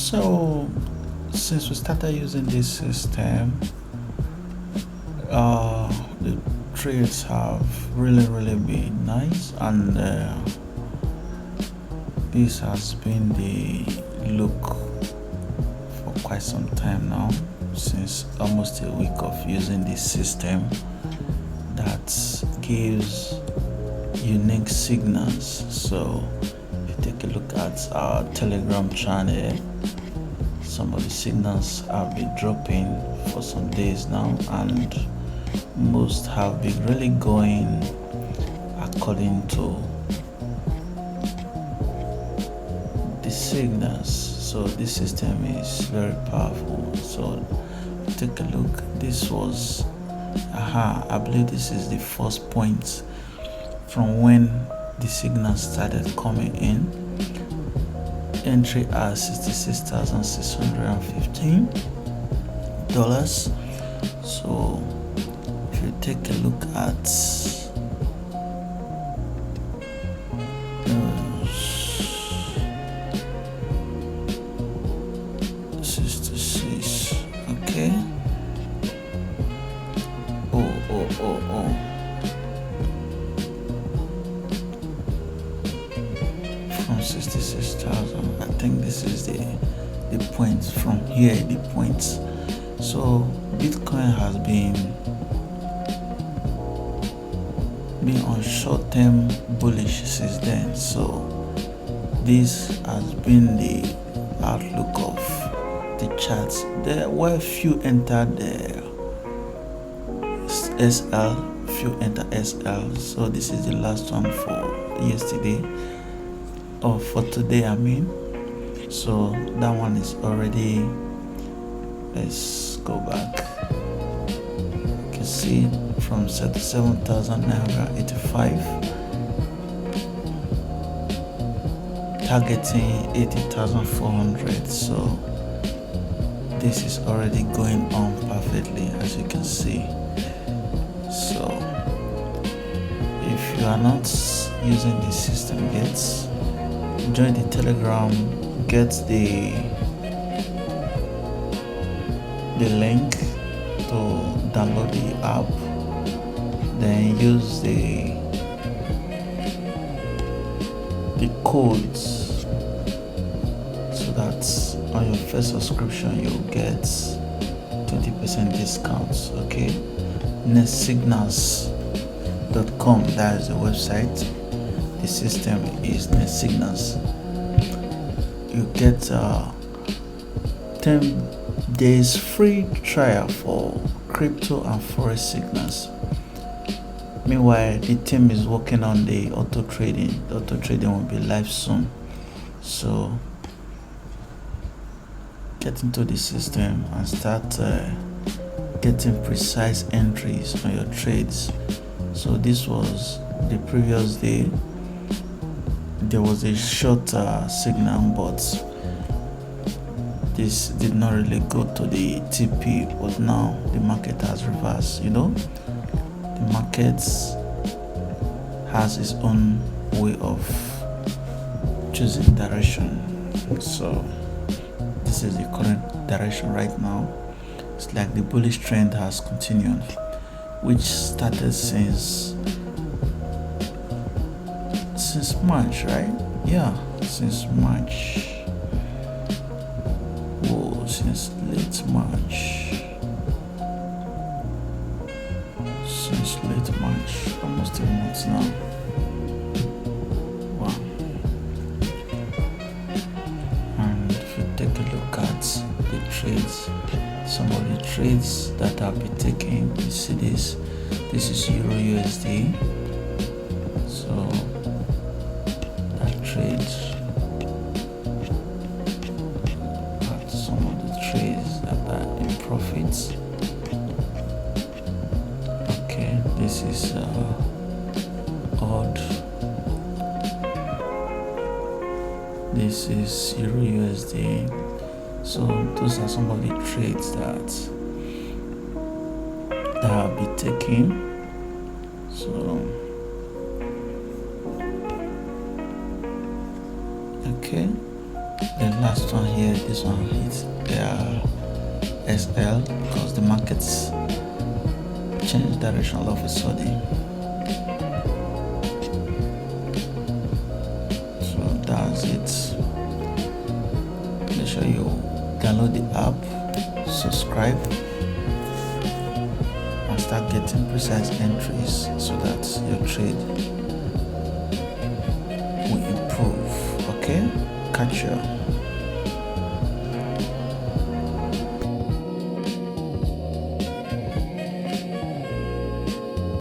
So since we started using this system, the trades have really been nice, and this has been the look for quite some time now, since almost a week of using this system that gives unique signals. So if you take a look at our Telegram channel, some of the signals have been dropping for some days now, and most have been really going according to the signals. So this system is very powerful. So take a look. This was I believe this is the first point from when the signals started coming in. Entry at $66,615. So if you take a look at 66, okay. From 66,000, I think this is the point from here, the points. So Bitcoin has been on short-term bullish since then. So this has been the outlook of the charts. There were few entered the SL, few enter SL. So this is the last one for yesterday, or for today I mean. So that one is already, let's go back. You can see from 37,985 targeting 80,400. So this is already going on perfectly, as you can see. So if you are not using this system yet, join the Telegram, get the link to download the app, then use the codes, so that on your first subscription you'll get 20% discounts. Okay, Nexsignals.com, that is the website. The system is Nexsignals. You get 10 days free trial for crypto and forex signals. Meanwhile, the team is working on the auto trading. The auto trading will be live soon. So get into the system and start getting precise entries on your trades. So this was the previous day. There was a short signal, but this did not really go to the TP. But now the market has reversed. The market has its own way of choosing direction. So this is the current direction right now. It's like the bullish trend has continued, which started since March, right? Yeah, since March. Whoa, since late March. Since late March, almost a month now. Wow. And if you take a look at the trades, some of the trades that have been taken, you see this is Euro USD. So that trade, at some of the trades that are in profits. Okay, this is odd. This is Euro USD. So those are some of the trades that have been taken. So okay, The last one here, this one hits SL because the markets changed direction all of a sudden. So that's it. Make sure you download the app, subscribe, and start getting precise entries so that your trade will improve. Okay, catch you.